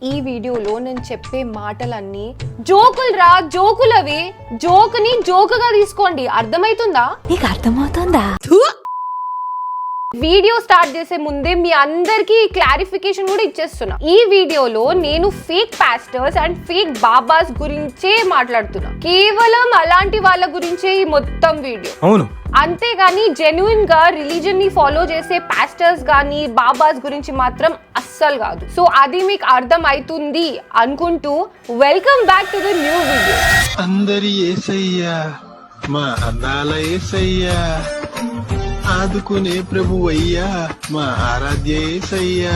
ఈ వీడియోలో నేను చెప్పే మాటలన్నీ జోకులురా, జోకులవి. జోకుని జోకుగా తీసుకోండి, అర్థమైతుందా? నీకు అర్థమవుతుందా? వీడియో స్టార్ట్ చేసే ముందే మీ అందరికి క్లారిఫికేషన్ కూడా ఇచ్చేస్తున్నా. ఈ వీడియోలో నేను fake pastors and fake babas గురించే మాట్లాడుతున్నా. కేవలం అలాంటి వాళ్ళ గురించే ఈ మొత్తం వీడియో. అవును, అంతేగాని జెన్యున్ గా రిలీజన్ ని ఫాలో చేసే పాస్టర్స్ గానీ బాబాస్ గురించి మాత్రం అస్సలు కాదు. సో అది మీకు అర్థం అవుతుంది అనుకుంటూ welcome back to the new video. అందరి యేసయ్యా, మా అందాల యేసయ్యా, ఆదుకునే ప్రభువయ్యా, మా ఆరాధ్య యేసయ్యా.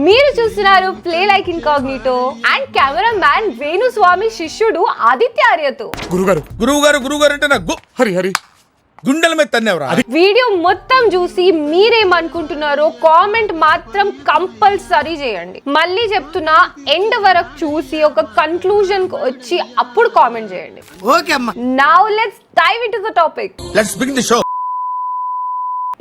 మీరు చూస్తున్నారు play like incognito and camera man Venu Swamy శిష్యుడు ఆదిత్య ఆర్యతో. గురువుగారు అంటే నాకు హరి గుండెల మీద తన్నేవరా. వీడియో మొత్తం చూసి మీరేమనుకుంటున్నారో కామెంట్ మాత్రం కంపల్సరీ చేయండి. మళ్ళీ చెప్తున్నా, ఎండ్ వరకు చూసి ఒక కన్క్లూజన్ కు వచ్చి అప్పుడు కామెంట్ చేయండి. Now let's dive into the topic. Let's begin the show.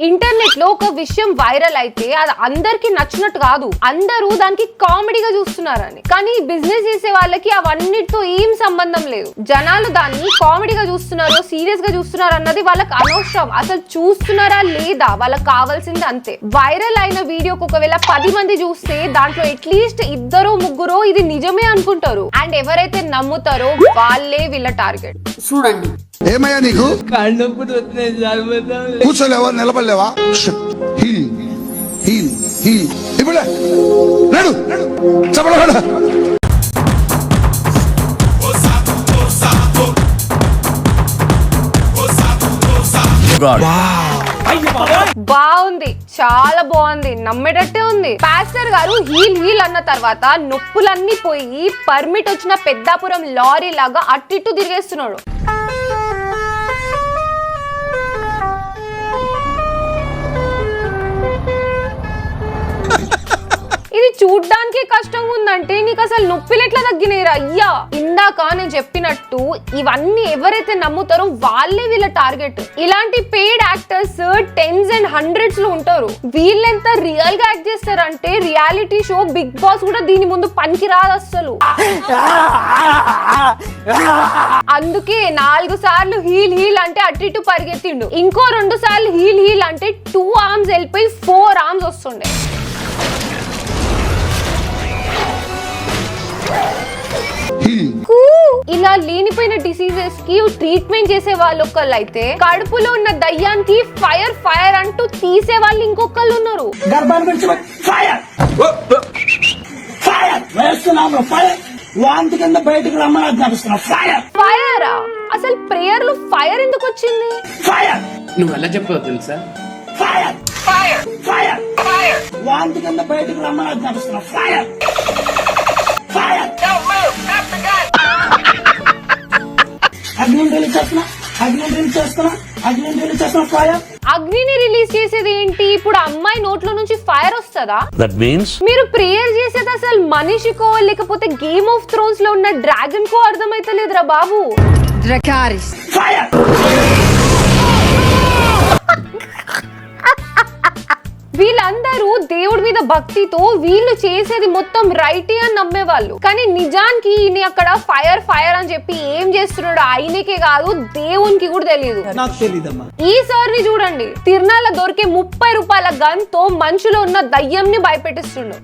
Internet లో ఒక విషయం వైరల్ అయితే అది అందరికి నచ్చినట్టు కాదు, అందరూ దానికి కామెడీగా చూస్తున్నారని. కానీ బిజినెస్ చేసే వాళ్ళకి అవన్నిటితో ఏం సంబంధం లేదు. జనాలు దాన్ని కామెడీగా చూస్తున్నారో సీరియస్ గా చూస్తున్నారు అన్నది వాళ్ళకి అనవసరం. అసలు చూస్తున్నారా లేదా వాళ్ళకి కావాల్సింది అంతే. వైరల్ అయిన వీడియోకి ఒకవేళ 10 మంది చూస్తే దాంట్లో అట్లీస్ట్ 2-3 ఇది నిజమే అనుకుంటారు. అండ్ ఎవరైతే నమ్ముతారో వాళ్ళే వీళ్ళ టార్గెట్. చూడండి, ఏమయ్యా నీకు కూర్చోలేవా, నిలబడలేవా? హీల్ హీల్ హీల్ ఇప్పుడే నడు చెప్పడా. బాగుంది, చాలా బాగుంది, నమ్మేటట్టే ఉంది. పాస్టర్ గారు హీల్ హీల్ అన్న తర్వాత నొప్పులన్నీ పోయి పర్మిట్ వచ్చిన పెద్దాపురం లారీ లాగా అట్టిట్టు తిరిగేస్తున్నాడు. ఇది చూడ్డానికి కష్టం ఉందంటే నీకు అసలు నొప్పిలు ఎట్లా తగ్గినాయిరా అయ్యా. ఇందాక నేను చెప్పినట్టు ఇవన్నీ ఎవరైతే నమ్ముతారో వాళ్ళే వీళ్ళ టార్గెట్. ఇలాంటి paid actors 10s and 100s లో ఉంటారు. వీళ్ళెంత రియల్ గా యాక్ట్ చేస్తారంటే రియాలిటీ షో బిగ్ బాస్ కూడా దీని ముందు పనికిరాదు అస్సలు. అందుకే 4 సార్లు హీల్ హీల్ అంటే అటు ఇటు పరిగెత్తిండు. ఇంకో 2 సార్లు హీల్ హీల్ అంటే 2 arms వెళ్ళిపోయి 4 arms వస్తుండే. ఇలా లేనిపోయిన డిసీజెస్ కి ట్రీట్మెంట్ చేసే వాళ్ళు ఒకళ్ళు అయితే, కడుపులో ఉన్న దయ్యానికి ఫైర్ ఫైర్ అంటూ తీసే వాళ్ళు ఇంకొకళ్ళు ఉన్నారు. గర్భాన్ని పిలిచి ఫైర్ ఫైర్ వేస్తున్నాము, ఫైర్ వాంతి కింద బయటకు రమ్మని ఆజ్ఞాపిస్తున్నా. ఫైర్ ఫైరా? అసలు ప్రేయర్ లో ఫైర్ ఎందుకు వచ్చింది? ఫైర్ నువ్వు ఎలా చెప్పావు తెలుసా? ఫైర్ ఫైర్ ఫైర్ ఫైర్ వాంతి కింద బయటకు రమ్మని ఆజ్ఞాపిస్తున్నా. ఫైర్ ఫైర్ అగ్ని రిలీజ్ చేస్తున్నా, అగ్ని రిలీజ్ చేస్తున్నా, అగ్ని రిలీజ్ చేస్తున్నా. ఫైర్ అగ్నిని రిలీజ్ చేసేది ఏంటి? ఇప్పుడు అమ్మాయి నోట్లో నుంచి ఫైర్ వస్తుందా? దట్ మీన్స్ మీరు ప్రేయర్ చేసేది అసలు మనిషికో లేకపోతే గేమ్ ఆఫ్ థ్రోన్స్ లో ఉన్న డ్రాగన్ కో అర్థమైతలేదురా బాబు. ఫైర్ వీళ్ళందరూ దేవుడి మీద భక్తితో వీళ్ళు చేసేది మొత్తం రైటే అని నమ్మేవాళ్ళు. కానీ నిజానికి ఈయన అక్కడ ఫైర్ ఫైర్ అని చెప్పి ఏం చేస్తున్నాడు ఆయనకే కాదు దేవునికి కూడా తెలియదు. నాకు తెలీదమ్మా. ఈ సార్ ని చూడండి, తిరునాళ్ళ దొరికే 30 రూపాయల గన్ తో మనుషులో ఉన్న దయ్యంని భయపెట్టిస్తుండు.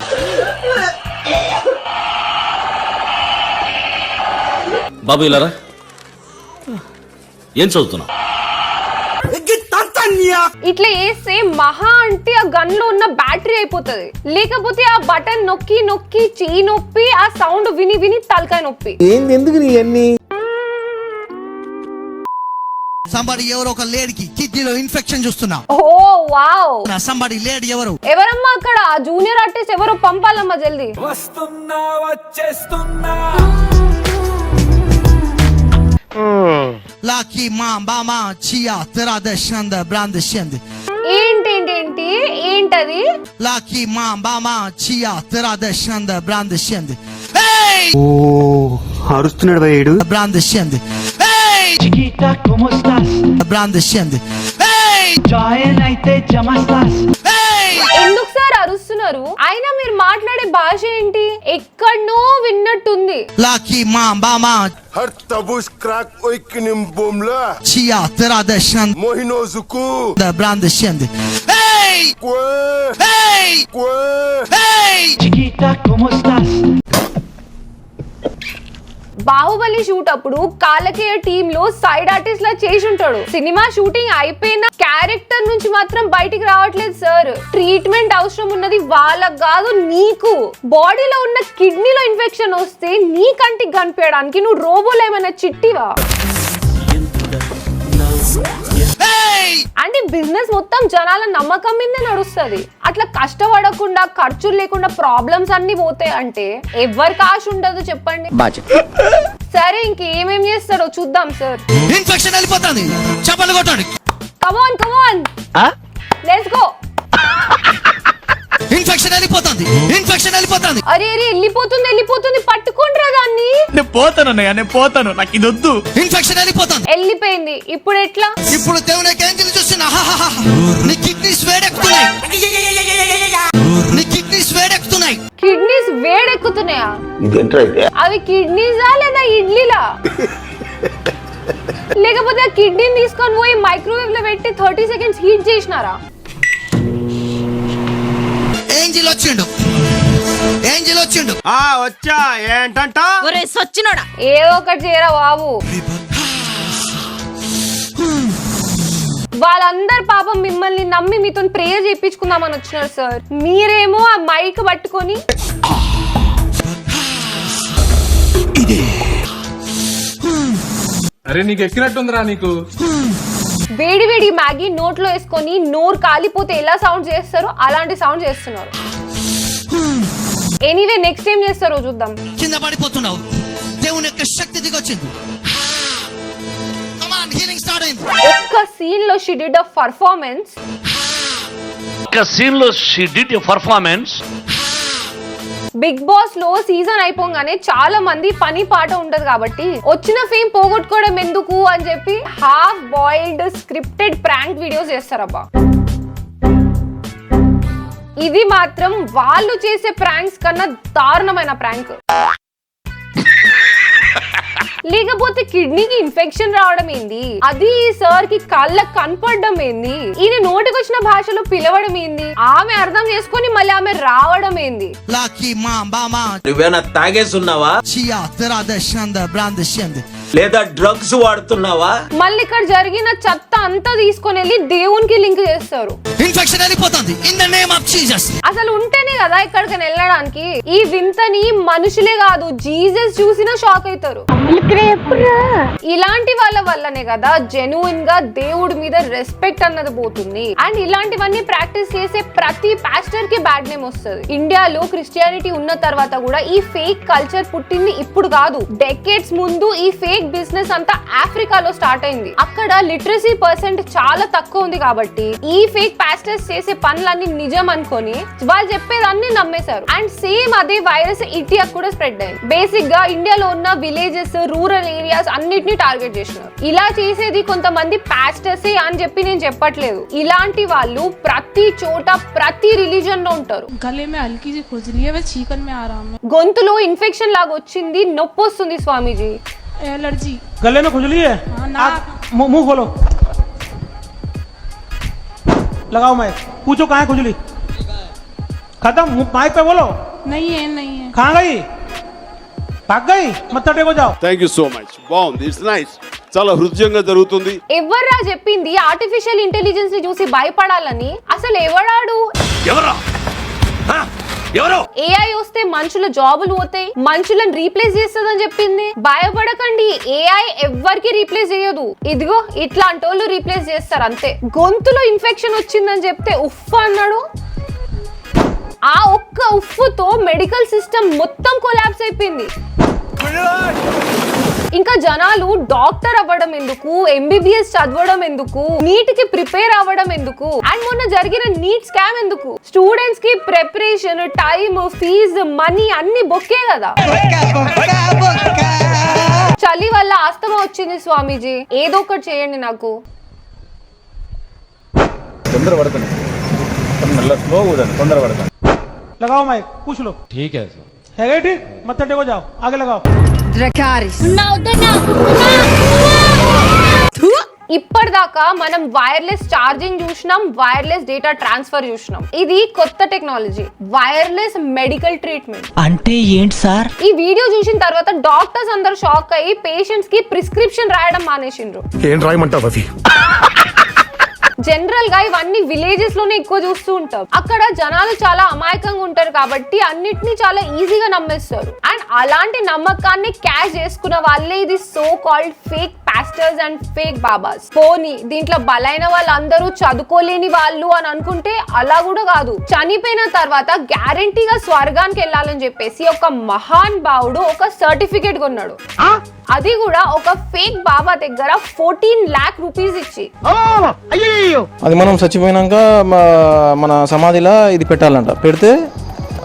బాబు ఇలారా, ఏం చదువుతున్నావు? ఇట్లా వేస్తే మహా అంటే ఆ గన్ లో ఉన్న బ్యాటరీ అయిపోతుంది. లేకపోతే ఆ బటన్ నొక్కి నొక్కి చెయ్యి నొప్పి, ఆ సౌండ్ విని విని తలకాయ నొప్పి. ఎందుకు నీ అన్ని సంబడి ఎవరు ఒక లేడీకి కిడ్నీలో ఇన్ఫెక్షన్ చూస్తున్నా. ఓ వావ్, సంబడి లేడీ ఎవరు? ఎవరమ్మా అక్కడ? జూనియర్ ఆర్టిస్ట్ ఎవరో పంపాలమ్మా జల్దీ. వస్తున్నా వచ్చేస్తున్నా. లాకి మా బామా చియా తెరా దశంద బ్రాండ్ షంద్. ఏంటేంటేంటి ఏంటది? లాకి మా బామా చియా తెరా దశంద బ్రాండ్ షంద్. ఓ అరుస్తున్నాడు భయ్యుడు. Brand షంద్ brand షంద్. ఎందుకు సార్ అరుస్తున్నారు? చేస్తున్నారు. అయినా మీరు మాట్లాడే భాష ఏంటి? ఎక్కడనో విన్నట్టుంది. Lucky mama Her tabuş krak oikinim bomla. chia tera deshan Mohinozuku. da brand şimdi. Hey! Kwe. Hey! Kwe. Hey! Baahubali shoot అప్పుడు కాలకేయ టీమ్ లో సైడ్ ఆర్టిస్ట్ లా చేసి ఉంటాడు. సినిమా షూటింగ్ అయిపోయిన క్యారెక్టర్ నుంచి మాత్రం బయటికి రావట్లేదు సార్. ట్రీట్మెంట్ అవసరం ఉన్నది వాళ్ళకి కాదు, నీకు. బాడీలో ఉన్న కిడ్నీలో ఇన్ఫెక్షన్ వస్తే నీ కంటికి కనిపించడానికి నువ్వు రోబోలో ఏమైనా చిట్టివా? అంటే బిజినెస్ మొత్తం జనాల నమ్మకం మీదే నడుస్తుంది. అట్లా కష్టపడకుండా ఖర్చులు లేకుండా ప్రాబ్లమ్స్ అన్ని పోతాయి అంటే ఎవరికి ఆశ ఉండదు చెప్పండి. సరే ఇంకేమేం చేస్తారో చూద్దాం సార్. ఇన్ఫెక్షన్ వెళ్ళిపోతుంది, చప్పలు కొట్టండి. కమాన్ కమాన్ లెట్స్ గో. ఇన్ఫెక్షన్ వెళ్ళిపోతుంది, ఇన్ఫెక్షన్ వెళ్ళిపోతుంది. అరే అరే వెళ్ళిపోతుంది పట్టుకోండి రా దాన్ని. నేను పోతానన్నయ్య, నేను పోతాను, నాకు ఇది వద్దు. ఇన్ఫెక్షన్ వెళ్ళిపోతుంది. వెళ్ళిపోయింది, ఇప్పుడు ఎట్లా? ఇప్పుడు దేవునికి ఏంజిల్ చూస్తున్నా. నీ కిడ్నీస్ వేడెక్కుతున్నాయి, నీ కిడ్నీస్ వేడెక్కుతున్నాయి. కిడ్నీస్ వేడెక్కుతున్నాయా? అవి కిడ్నీసా లేదా ఇడ్లీలా? లేకపోతే ఆ కిడ్నీని తీసుకొని పోయి మైక్రోవేవ్ లో పెట్టి 30 సెకండ్స్ హీట్ చేసినారా? ఏంజిల్ వచ్చిండు, ఏంజిల్ వచ్చిండు. వచ్చా ఏంటంట? ఏదో ఒకటి చేయరా బాబు. వాళ్ళందరు పాపం మిమ్మల్ని నమ్మి మీతో ప్రేయర్ చేయించుకుందామని వచ్చినారు సార్. మీరేమో ఆ మైక్ పట్టుకొని అరే నీకు ఎక్కినట్టుందిరా నీకు. వేడి వేడి మ్యాగీ నోట్లో వేసుకొని నోరు కాలిపోతే ఎలా సౌండ్ చేస్తారో అలాంటి సౌండ్ చేస్తున్నారు. ఎనీవే నెక్స్ట్ ఏం చేస్తారో చూద్దాం. కింద పడిపోతున్నావు, దేవుని యొక్క శక్తి దిగొచ్చింది. కమాన్, హీలింగ్ స్టార్ట్ అయింది. ఒక్క సీన్ లో she did a performance. Bigg Boss లో సీజన్ అయిపోగానే చాలా మంది పని పాట ఉంటది కాబట్టి వచ్చిన ఫేమ్ పోగొట్టుకోవడం ఎందుకు అని చెప్పి half boiled scripted prank videos చేస్తారబ్బా. ఇది మాత్రం వాళ్ళు చేసే ప్రాంక్స్ కన్నా దారుణమైన ప్రాంక్. లేకపోతే కిడ్నీకి ఇన్ఫెక్షన్ రావడం ఏంది, అది సార్ కి కళ్ళకు కనపడడం ఏంది, ఈయన నోటికి వచ్చిన భాషలో పిలవడం ఏంది, ఆమె అర్థం చేసుకొని మళ్ళీ ఆమె రావడం ఏంది. లాకీ మా బామా నువ్వేనా తాగేసున్నావా? చియా తెరా దేశంద బ్రాండ్ షంది లేదా డ్రగ్స్ వాడుతున్నావా? మళ్ళీ ఇక్కడ జరిగిన చెత్త అంతా తీసుకొని వెళ్ళి దేవునికి లింక్ చేస్తారు. ఇన్ఫెక్షన్ వెళ్ళిపోతుంది in the name of Jesus. అసలు ఉంటేనే కదా ఇక్కడికి వెళ్ళడానికి. ఈ వింతని మనుషులే కాదు జీసస్ చూసినా షాక్ అవుతారు. ఇలాంటి వాళ్ళ వల్లనే కదా జెన్యూన్ గా దేవుడి మీద రెస్పెక్ట్ అన్నది పోతుంది. అండ్ ఇలాంటివన్నీ ప్రాక్టీస్ చేసే ప్రతి పాస్టర్ కి బ్యాడ్ నేమ్ వస్తుంది. ఇండియాలో క్రిస్టియానిటీ ఉన్న తర్వాత కూడా ఈ ఫేక్ కల్చర్ పుట్టింది ఇప్పుడు కాదు, డెకేడ్స్ ముందు ఈ ఫేక్ బిజినెస్ అంతా ఆఫ్రికాలో స్టార్ట్ అయింది. అక్కడ లిటరసీ పర్సెంట్ చాలా తక్కువ ఉంది కాబట్టి ఈ ఫేక్ పాస్టర్స్ చేసే పనులన్నీ నిజం అనుకొని వాళ్ళు చెప్పేదాన్ని నమ్మేశారు. అండ్ సేమ్ అదే వైరస్ ఇండియాకు కూడా స్ప్రెడ్ అయింది. బేసిక్ గా ఇండియాలో ఉన్న విలేజెస్, రూరల్ ఏరియాస్ అన్నిటిని టార్గెట్ చేసినారు. ఇలా చేసేది కొంతమంది పాస్టర్సే అని చెప్పి నేను చెప్పట్లేదు. ఇలాంటి వాళ్ళు ప్రతి చోట ప్రతి రిలీజన్ లో ఉంటారు. గొంతులో ఇన్ఫెక్షన్ లాగా వచ్చింది, నొప్పి వస్తుంది స్వామీజీ. एलर्जी गले में खुजली है। मुंह खोलो, लगाओ माइक, पूछो कहाँ है खुजली। खत्म, माइक पे बोलो। नहीं है कहाँ गई, भाग गई, मत्था टेको जाओ। థ్యాంక్ యూ సో మచ్, బాగుంది, ఇట్స్ నైస్, చాలా హృదయంగా జరుగుతుంది. ఎవర్రా చెప్పింది ఆర్టిఫిషియల్ ఇంటెలిజెన్స్ ని చూసి భయపడాలని? అసలు ఎవడాడు? ఏఐ వస్తే మనుషుల జాబులు పోతాయి, మనుషులను రీప్లేస్ చేస్తుందని చెప్పింది. భయపడకండి, ఏఐ ఎవ్వరికి రీప్లేస్ చేయదు. ఇదిగో ఇట్లాంటి వాళ్ళు రీప్లేస్ చేస్తారు అంతే. గొంతులో ఇన్ఫెక్షన్ వచ్చిందని చెప్తే ఉఫ్ అన్నాడు. ఆ ఒక్క ఉఫ్ఫుతో మెడికల్ సిస్టమ్ మొత్తం కొలాప్స్ అయిపోయింది. ఇంకా జనాలు డాక్టర్ అవ్వడం ఎందుకు, ఎంబీబీఎస్ చదవడం ఎందుకు, నీట్ కి ప్రిపేర్ అవ్వడం ఎందుకు, అండ్ మొన్న జరిగిన నీట్ స్కామ్ ఎందుకు? స్టూడెంట్స్ కి ప్రిపరేషన్, టైం, ఫీజు, మనీ అన్ని బొక్కే కదా. చలి వల్ల ఆస్తమా వచ్చింది స్వామీజీ, ఏదో ఒకటి చేయండి నాకు. తొందర పడుతుంది, స్లో తొందర పడతాను. लगाओ माइक पूछ लो। ठीक है सर। है ठीक, मत्था टेको, जाओ आगे लगाओ। ఇప్పటిదాకా మనం వైర్లెస్ ఛార్జింగ్ చూసినాం, వైర్లెస్ డేటా ట్రాన్స్ఫర్ చూసినాం. ఇది కొత్త టెక్నాలజీ, వైర్లెస్ మెడికల్ ట్రీట్మెంట్. అంటే ఏంటి సార్? ఈ వీడియో చూసిన తర్వాత డాక్టర్స్ అందరు షాక్ అయ్యి పేషెంట్స్ కి ప్రిస్క్రిప్షన్ రాయడం మానేసిండ్రు. ఏం రాయమంటావు అవి? జనరల్ గా ఇవన్నీ విలేజెస్ లోనే ఎక్కువ చూస్తూ ఉంటాం. అక్కడ జనాలు చాలా అమాయకంగా ఉంటారు కాబట్టి అన్నిటినీ చాలా ఈజీగా నమ్మేస్తారు. అండ్ అలాంటి నమ్మకాన్ని క్యాష్ చేసుకున్న వాళ్ళే ఇది so called fake pastors and fake babas. పోనీ దీంట్లో బలైన వాళ్ళందరూ చదువుకోలేని వాళ్ళు అని అనుకుంటే అలా కూడా కాదు. చనిపోయిన తర్వాత గ్యారంటీగా స్వర్గానికి వెళ్ళాలని చెప్పేసి ఒక మహాన్ భావుడు ఒక సర్టిఫికేట్ కొన్నాడు. అది కూడా ఒక ఫేక్ బాబా దగ్గర 14 lakh rupees ఇచ్చి. అది మనం చచ్చిపోయినాక మన సమాధిలో ఇది పెట్టాలంట, పెడితే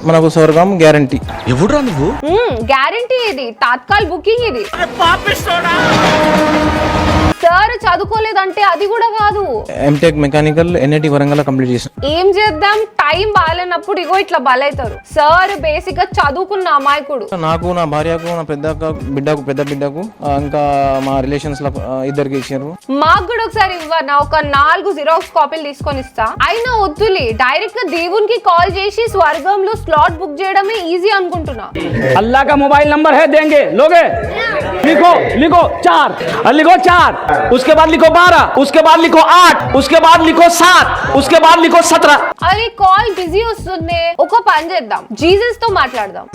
మనకు స్వర్గం గ్యారంటీ. ఎవడురా నువ్వు? గ్యారంటీ ఇది, తాత్కాల్ బుకింగ్ ఇది. సార్ చదువుకోలేదంటే అది కూడా కాదు. MTech mechanical NIT Warangal complete చేసాం. ఏం చేద్దాం, టైం బాగాలేనప్పుడు ఇగో ఇట్లా బలైతారు. సార్ బేసిక్ గా చదువుకున్న అమాయకుడు. నాకు, నా భార్యకు, నా పెద్ద బిడ్డకు ఇంకా మా రిలేషన్స్ ఇద్దరికి ఇచ్చారు. మాకు కూడా ఒకసారి ఇవ్వనా, ఒక 4 జిరాక్స్ కాపీలు తీసుకొని ఇస్తా. అయినా వద్దులే, డైరెక్ట్ గా దేవునికి కాల్ చేసి స్వర్గంలో స్లాట్ బుక్ చేయడమే ఈజీ అనుకుంటున్నా. अल्लाह का मोबाइल नंबर है, देंगे, लोगे? लिखो लिखो 4, लिखो 4, उसके बाद लिखो 12, उसके बाद लिखो 8, उसके बाद लिखो 7, उसके बाद लिखो 17. అరే కాల్ బిజీ వస్తుంది. ఒక పని చేద్దాం, జీసస్ తో మాట్లాడదాం.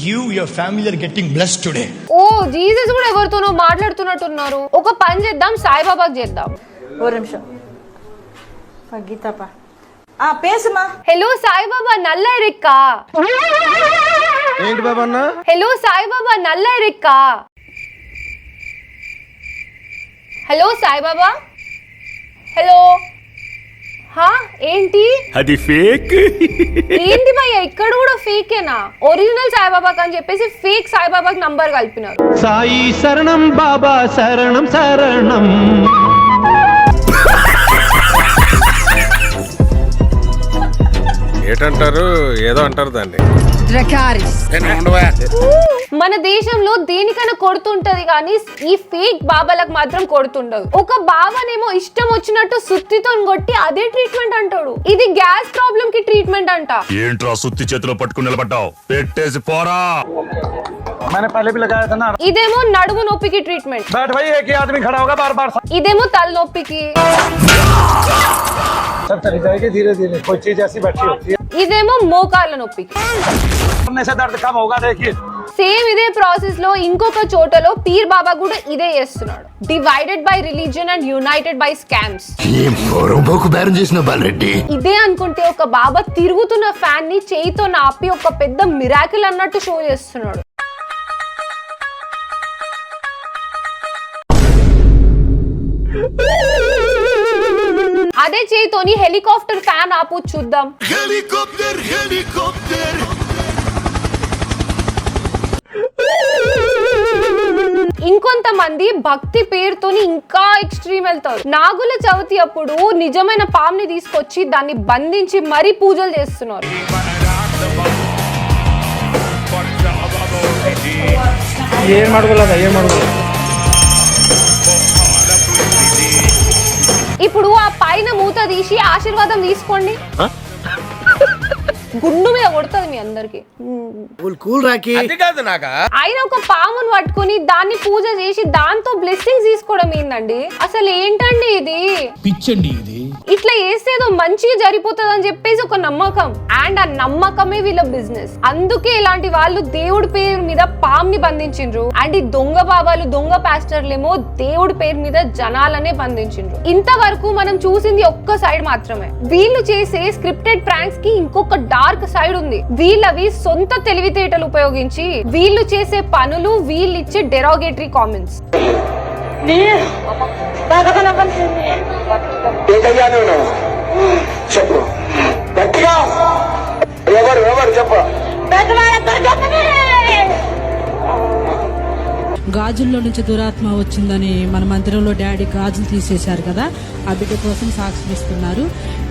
You, your family are getting blessed today. ఓ జీసస్ కూడా ఎవరితోనో మాట్లాడుతున్నట్టున్నారు. ఒక పని చేద్దాం, సాయిబాబాకి చేద్దాం. ஒரு நிமிஷம் கீதாப்பா பேசுமா. హలో సాయిబాబా, నల్ల రెక్క. ఏంటి బాబా అన్న? హలో సాయిబాబా, నల్ల రెక్క. హలో సాయిబాబా. హలో. హా ఏంటి అది ఫేక్. ఏంటి భయ్య, ఇక్కడ కూడా ఫేకేనా? ఒరిజినల్ సాయిబాబాకి అని చెప్పేసి ఫేక్ సాయిబాబాకి నంబర్ కలిపినారు. సాయి శరణం బాబా శరణం శరణం. ఏటంటారు, ఏదో అంటారు దాన్ని. మన దేశంలో దేనికైనా కొడుతుంటది కానీ ఈ ఫేక్ బాబాలకు మాత్రం కొడుతుండదు. ఒక బాబానేమో ఇష్టం వచ్చినట్టు సుత్తితో కొట్టి అదే ట్రీట్మెంట్ అంటాడు. ఇది గ్యాస్ ప్రాబ్లం కి ట్రీట్మెంట్ అంట. ఏంట్రా సుత్తి చేతిలో పట్టుకుని నిలబడ్డావు? పెట్టేసి పోరా. ఇదేమో నడుము నొప్పికి ట్రీట్మెంట్. ఇదేమో తలనొప్పికి. ఇదేమో మోకాళ్ళ నొప్పికి. సేమ్ ఇదే ప్రాసెస్ లో ఇంకొక చోటలో పీర్ బాబా కూడా ఇదే చేస్తున్నాడు. Divided by religion and United by scams. ఇదే అనుకుంటే ఒక బాబా తిరుగుతున్న ఫ్యాన్ ని చేయితో నాపి ఒక పెద్ద మిరాకిల్ అన్నట్టు షో చేస్తున్నాడు. అదే చేయితోని హెలికాప్టర్ ఫ్యాన్ ఆపు చూద్దాం. ఇంకొంతమంది భక్తి పేరుతోని ఇంకా ఎక్స్ట్రీమ్ వెళ్తారు. నాగుల చవితి అప్పుడు నిజమైన పాముని తీసుకొచ్చి దాన్ని బంధించి మరీ పూజలు చేస్తున్నారు. ఇప్పుడు ఆ పైన మూత తీసి ఆశీర్వాదం తీసుకోండి. గుండు మీద కొడుతుంది మీ అందరికి. ఆయన ఒక పామును పట్టుకుని దాన్ని పూజ చేసి దాంతో బ్లెస్సింగ్స్ తీసుకోవడం ఏందండి? అసలు ఏంటండి ఇది? పిచ్చండి ఇది. ఇట్లా చేసేదో మంచిగా జరిపోతుంది అని చెప్పేసి ఒక నమ్మకం. అండ్ ఆ నమ్మకమే వీళ్ళ బిజినెస్. అందుకే ఇలాంటి వాళ్ళు దేవుడి పేరు మీద పాముని బంధించిండ్రు. అండ్ ఈ దొంగ బాబాలు, దొంగ పాస్టర్లేమో దేవుడి పేరు మీద జనాలనే బంధించిండ్రు. ఇంతవరకు మనం చూసింది ఒక్క సైడ్ మాత్రమే. వీళ్ళు చేసే స్క్రిప్టెడ్ ప్రాంక్స్ కి ఇంకొక డార్క్ సైడ్ ఉంది. వీళ్ళవి సొంత తెలివితేటలు ఉపయోగించి వీళ్ళు చేసే పనులు, వీళ్ళు ఇచ్చే డెరోగేటరీ కామెంట్స్. గాజుల్లో నుంచి దురాత్మ వచ్చిందని మన మందిరంలో డాడీ గాజులు తీసేశారు కదా, ఆ బిడ్డ కోసం సాక్ష్యం ఇస్తున్నారు.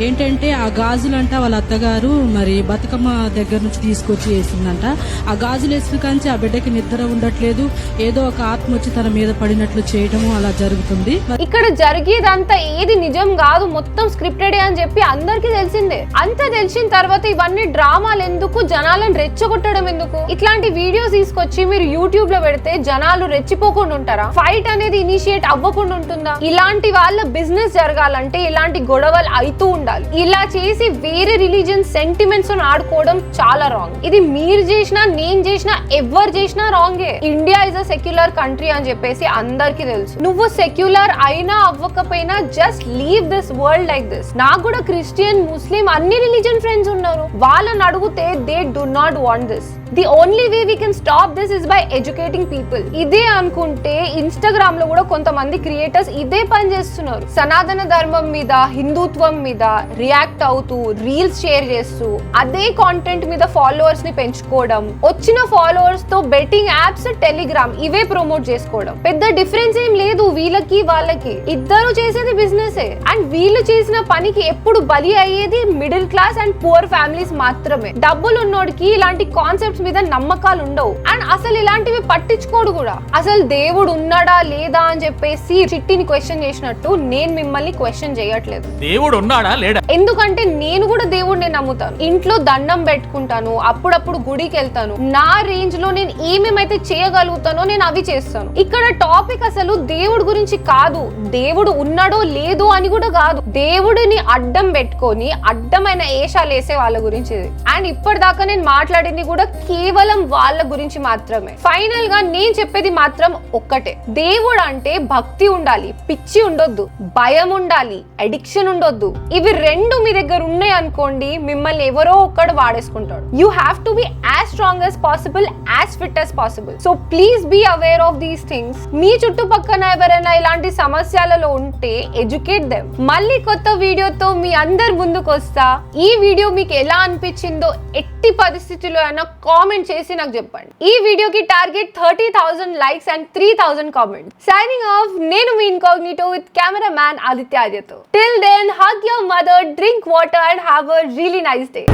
ఏంటంటే ఆ గాజులంట వాళ్ళ అత్తగారు మరి బతుకమ్మ దగ్గర నుంచి తీసుకొచ్చి వేసిందంట. ఆ గాజులు వేసిన కాంచి ఆ బిడ్డకి నిద్ర ఉండట్లేదు, ఏదో ఒక ఆత్మ వచ్చి తన మీద పడినట్లు చేయటము అలా జరుగుతుంది. ఇక్కడ జరిగేదంతా ఏది నిజం కాదు, మొత్తం స్క్రిప్టెడే అని చెప్పి అందరికీ తెలిసిందే. అంతా తెలిసిన తర్వాత ఇవన్నీ డ్రామాలు ఎందుకు, జనాలను రెచ్చగొట్టడం ఎందుకు? ఇట్లాంటి వీడియోస్ తీసుకొచ్చి మీరు యూట్యూబ్ లో పెడితే జనాలు రెచ్చిపోకుండా ఉంటారా? ఫైట్ అనేది ఇనిషియేట్ అవ్వకుండా ఉంటుందా? ఇలాంటి వాళ్ళ బిజినెస్ జరగాలంటే ఇలాంటి గొడవలు అవుతూ ఉండాలి. ఇలా చేసి వేరే రిలీజియన్ సెంటిమెంట్స్ ఆడుకోవడం చాలా రాంగ్. ఇది మీరు చేసినా నేను చేసినా ఎవరు చేసినా రాంగే. India is a secular country అని చెప్పేసి అందరికీ తెలుసు. నువ్వు సెక్యులర్ అయినా అవ్వకపోయినా just leave this world like this. నాకు కూడా క్రిస్టియన్, ముస్లిం అన్ని రిలీజియన్ ఫ్రెండ్స్ ఉన్నారు. వాళ్ళని అడిగితే they do not want this. The only way we can stop this is by educating people. ఇదే అనుకుంటే ఇన్స్టాగ్రామ్ లో కూడా కొంతమంది క్రియేటర్స్ ఇదే పని చేస్తున్నారు. సనాతన ధర్మం మీద, హిందుత్వం మీద రియాక్ట్ అవుతూ రీల్స్ షేర్ చేస్తూ అదే కాంటెంట్ మీద ఫాలోవర్స్ ని పెంచుకోవడం, వచ్చిన ఫాలోవర్స్ తో బెట్టింగ్ యాప్స్, టెలిగ్రామ్ ఇవే ప్రమోట్ చేసుకోవడం. పెద్ద డిఫరెన్స్ ఏం లేదు వీళ్ళకి వాళ్ళకి. ఇద్దరు చేసేది బిజినెస్. అండ్ వీళ్ళు చేసిన పనికి ఎప్పుడు బలి అయ్యేది middle class and poor families మాత్రమే. డబ్బులు ఉన్నోడికి ఇలాంటి కాన్సెప్ట్స్ మీద నమ్మకాలు ఉండవు. అండ్ అసలు ఇలాంటివి పట్టించుకోడు కూడా. అసలు దేవుడు ఉన్నాడా లేదా అని చెప్పేసి చిట్టిని క్వశ్చన్ చేసినట్టు నేను మిమ్మల్ని క్వశ్చన్ చేయట్లేదు. దేవుడు ఉన్నాడా లేడా? ఎందుకంటే నేను కూడా దేవుడిని నమ్ముతాను. ఇంట్లో దండం పెట్టుకుంటాను, అప్పుడప్పుడు గుడికి వెళ్తాను. నా రేంజ్ లో నేను ఏమేమైతే చేయగలుగుతానో నేను అవి చేస్తాను. ఇక్కడ టాపిక్ అసలు దేవుడి గురించి కాదు, దేవుడు ఉన్నాడో లేదో అని కూడా కాదు. దేవుడిని అడ్డం పెట్టుకొని అడ్డమైన ఏషాలు వేసే వాళ్ళ గురించి. అండ్ ఇప్పటిదాకా నేను మాట్లాడింది కూడా కేవలం వాళ్ళ గురించి మాత్రమే. ఫైనల్ గా నేను చెప్పేది మాత్రం ఒక్కటే, దేవుడు అంటే భక్తి ఉండాలి, పిచ్చి ఉండొద్దు, భయం ఉండాలి, అడిక్షన్ ఉండొద్దు. ఇవి రెండు మీ దగ్గర ఉన్నాయి అనుకోండి, మిమ్మల్ని ఎవరో ఒక్కడు వాడేసుకుంటాడు. You have to be as strong as possible, as fit as possible. So please be aware of these things. మీ చుట్టుపక్కన ఎవరైనా ఇలాంటి సమస్యలలో ఉంటే ఎడ్యుకేట్ దెమ్. మళ్ళీ కొత్త వీడియోతో మీ అందరి ముందుకు వస్తా. ఈ వీడియో మీకు ఎలా అనిపించిందో ఎట్టి పరిస్థితుల్లో అయినా కామెంట్ చేసి నాకు చెప్పండి. ఈ వీడియోకి target 30,000 likes and 3,000 comments. Signing off, నేను మీ incognito with cameraman Aditya ఆద్యతో. Till then, hug your mother, drink water and have a really nice day.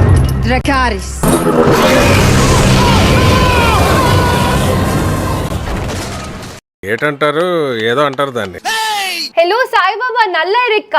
Dracarys. ఏటంటారు, ఏదో అంటారు దాన్ని. హలో సాయిబాబా, నల్ల ఎరిక్క.